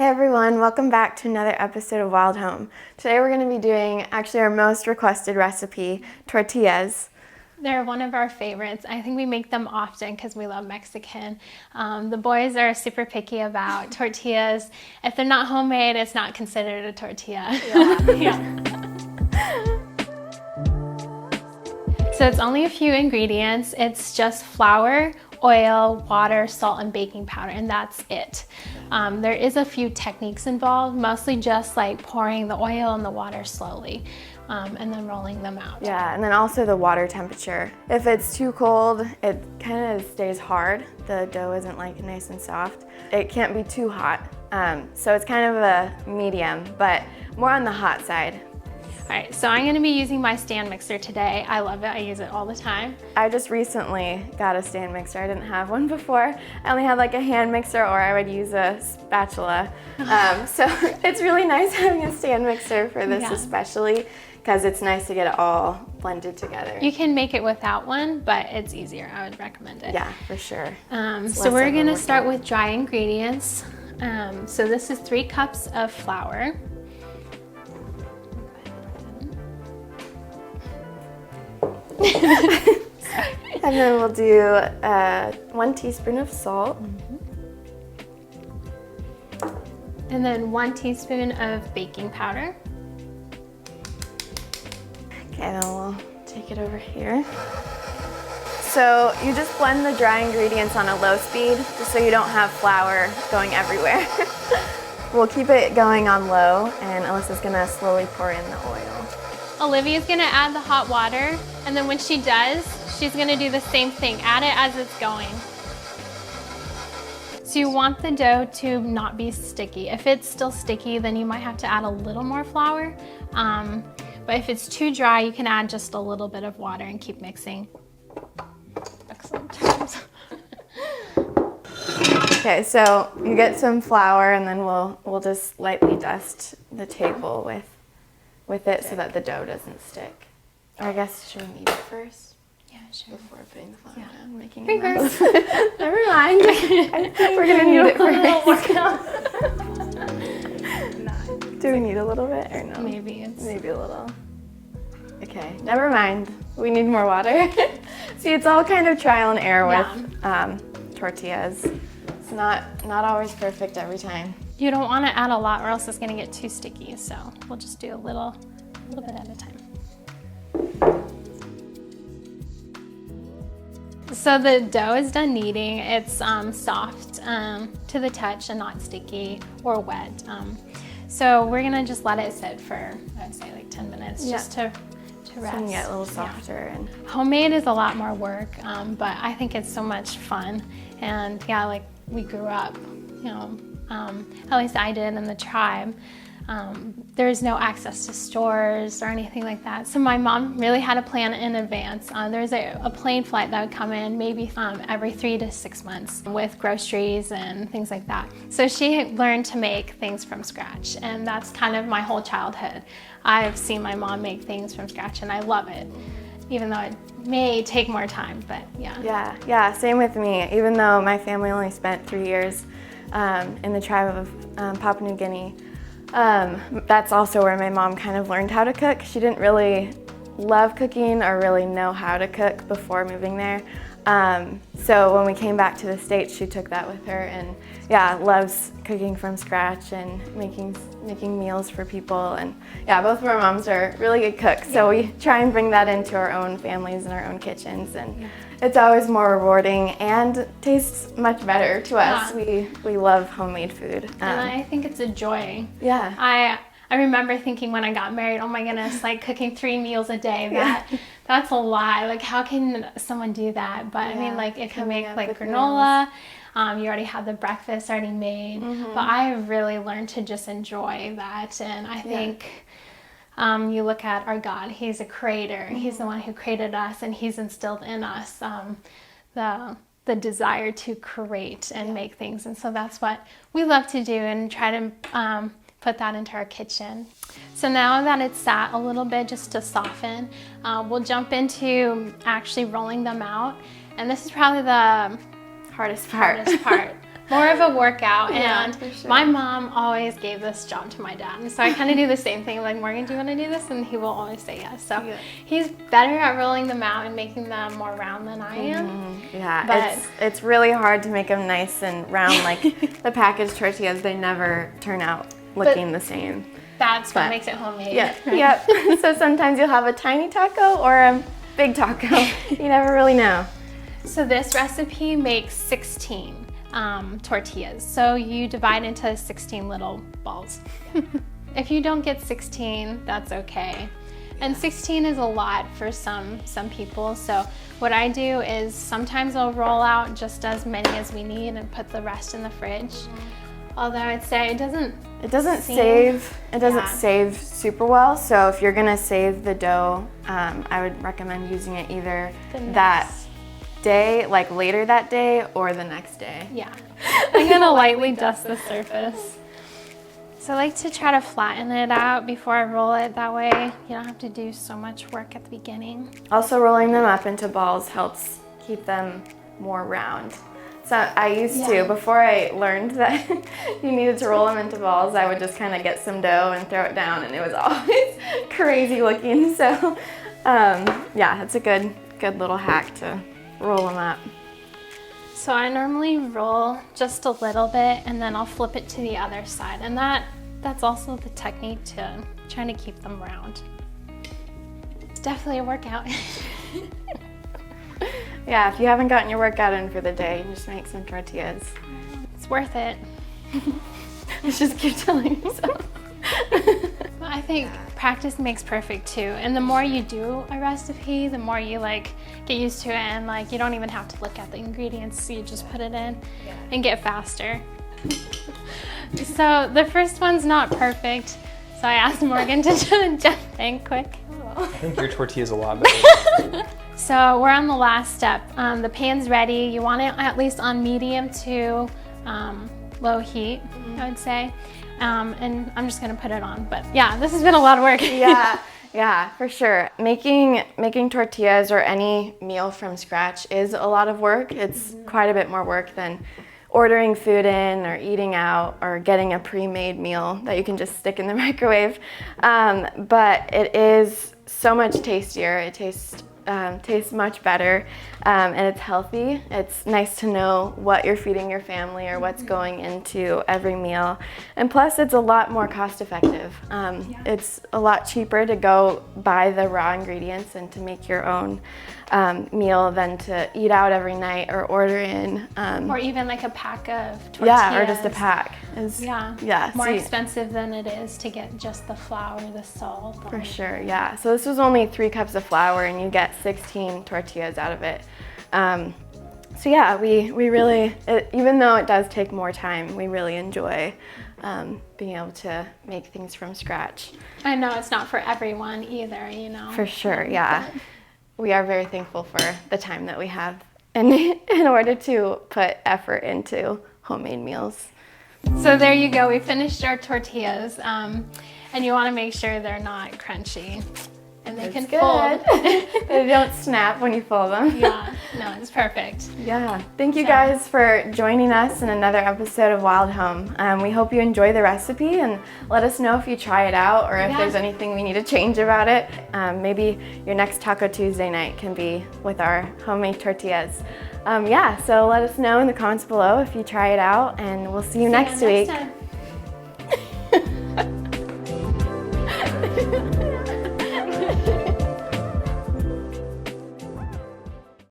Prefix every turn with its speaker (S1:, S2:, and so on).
S1: Hey everyone, welcome back to another episode of Wild Home. Today we're going to be doing actually our most requested recipe, tortillas.
S2: They're one of our favorites. I think we make them often because we love Mexican. The boys are super picky about tortillas. If they're not homemade, it's not considered a tortilla. Yeah. So it's only a few ingredients. It's just flour, oil, water, salt, and baking powder, and that's it. There is a few techniques involved, mostly just like pouring the oil and the water slowly and then rolling them out.
S1: Yeah, and then also the water temperature. If it's too cold, it kind of stays hard. The dough isn't like nice and soft. It can't be too hot. So it's kind of a medium, but more on the hot side.
S2: All right, so I'm gonna be using my stand mixer today. I love it, I use it all the time.
S1: I just recently got a stand mixer. I didn't have one before. I only had like a hand mixer, or I would use a spatula. So it's really nice having a stand mixer for this, especially because it's nice to get it all blended together.
S2: You can make it without one, but it's easier. I would recommend it.
S1: Yeah, for sure.
S2: So we're gonna start with dry ingredients. So this is 3 cups of flour.
S1: And then we'll do 1 teaspoon of salt.
S2: And then 1 teaspoon of baking powder.
S1: Okay, then we'll take it over here. So you just blend the dry ingredients on a low speed, just so you don't have flour going everywhere. We'll keep it going on low, and Alyssa's gonna slowly pour in the oil.
S2: Olivia's gonna add the hot water, and then when she does, she's gonna do the same thing. Add it as it's going. So you want the dough to not be sticky. If it's still sticky, then you might have to add a little more flour. But if it's too dry, you can add just a little bit of water and keep mixing. Excellent.
S1: Okay, so you get some flour, and then we'll just lightly dust the table with it so that the dough doesn't stick. Or I guess, should we knead it first?
S2: Yeah, sure.
S1: Before putting the flour down, making
S2: Fingers.
S1: a mess. Never mind. I think we're gonna knead it first. Do we need a little bit or no?
S2: Maybe
S1: a little. Okay, never mind. We need more water. See, it's all kind of trial and error with tortillas. It's not always perfect every time.
S2: You don't want to add a lot, or else it's going to get too sticky. So we'll just do a little bit at a time. So the dough is done kneading. It's soft to the touch and not sticky or wet. So we're gonna just let it sit for, I would say, like 10 minutes just to rest.
S1: And get a little softer. And
S2: homemade is a lot more work, but I think it's so much fun. And yeah, like we grew up, at least I did in the tribe. There's no access to stores or anything like that. So my mom really had to plan in advance. There's a plane flight that would come in maybe every 3 to 6 months with groceries and things like that. So she learned to make things from scratch, and that's kind of my whole childhood. I've seen my mom make things from scratch, and I love it, even though it may take more time, but yeah.
S1: Yeah, same with me. Even though my family only spent 3 years in the tribe of Papua New Guinea, that's also where my mom kind of learned how to cook. She didn't really love cooking or really know how to cook before moving there. So when we came back to the States, she took that with her, and loves cooking from scratch and making meals for people. And both of our moms are really good cooks, so we try and bring that into our own families and our own kitchens, and it's always more rewarding and tastes much better to us. We love homemade food.
S2: And I think it's a joy.
S1: Yeah.
S2: I remember thinking when I got married, oh my goodness, like cooking 3 meals a day, that's a lot. Like, how can someone do that? But I mean, like, if you make like granola, you already have the breakfast already made. But I really learned to just enjoy that. And I think you look at our God, He's a creator. He's the one who created us, and He's instilled in us the desire to create and make things. And so that's what we love to do, and try to put that into our kitchen. So now that it's sat a little bit just to soften, we'll jump into actually rolling them out. And this is probably the
S1: hardest part.
S2: more of a workout.
S1: Yeah,
S2: And
S1: for sure.
S2: my mom always gave this job to my dad. And so I kind of do the same thing. Like, Morgan, do you want to do this? And he will always say yes. So he's better at rolling them out and making them more round than I am.
S1: Yeah,
S2: But
S1: it's really hard to make them nice and round. Like the packaged tortillas, they never turn out looking the same.
S2: that's what makes it homemade.
S1: Yeah. Yep. So sometimes you'll have a tiny taco or a big taco. You never really know.
S2: So this recipe makes 16 tortillas. So you divide into 16 little balls. If you don't get 16, that's okay. And 16 is a lot for some people. So what I do is sometimes I'll roll out just as many as we need and put the rest in the fridge. Although I'd say it doesn't
S1: save super well. So if you're gonna save the dough, I would recommend using it either that day, like later that day, or the next day.
S2: Yeah. I'm gonna lightly dust the surface. So I like to try to flatten it out before I roll it. That way you don't have to do so much work at the beginning.
S1: Also, rolling them up into balls helps keep them more round. So I used to, before I learned that you needed to roll them into balls, I would just kind of get some dough and throw it down, and it was always crazy looking. So yeah, it's a good little hack to roll them up.
S2: So I normally roll just a little bit and then I'll flip it to the other side. And that's also the technique to trying to keep them round. It's definitely a workout.
S1: Yeah, if you haven't gotten your workout in for the day, just make some tortillas.
S2: It's worth it.
S1: Just keep telling yourself.
S2: I think practice makes perfect too. And the more you do a recipe, the more you like get used to it, and like you don't even have to look at the ingredients. So you just put it in and get faster. So the first one's not perfect. So I asked Morgan to jump in quick.
S3: I think your tortilla's a lot better.
S2: So we're on the last step. The pan's ready. You want it at least on medium to low heat, I would say. And I'm just gonna put it on, but yeah, this has been a lot of work.
S1: Yeah, for sure. Making tortillas or any meal from scratch is a lot of work. It's quite a bit more work than ordering food in or eating out or getting a pre-made meal that you can just stick in the microwave. But it is so much tastier. It tastes much better, and it's healthy. It's nice to know what you're feeding your family or what's going into every meal. And plus, it's a lot more cost effective. It's a lot cheaper to go buy the raw ingredients and to make your own meal than to eat out every night or order in.
S2: Or even like a pack of tortillas.
S1: Yeah, or just a pack.
S2: More expensive than it is to get just the flour, the salt.
S1: For sure, yeah. So this was only 3 cups of flour and you get 16 tortillas out of it. So yeah, we really, even though it does take more time, we really enjoy being able to make things from scratch.
S2: I know it's not for everyone either, you know.
S1: For sure, yeah. We are very thankful for the time that we have in order to put effort into homemade meals.
S2: So there you go, we finished our tortillas, and you want to make sure they're not crunchy. And they can fold.
S1: They don't snap when you fold them.
S2: Yeah, no, it's perfect.
S1: Yeah, thank you guys for joining us in another episode of Wild Home. We hope you enjoy the recipe and let us know if you try it out or if there's anything we need to change about it. Maybe your next Taco Tuesday night can be with our homemade tortillas. So let us know in the comments below if you try it out, and we'll see you next week.
S2: Time.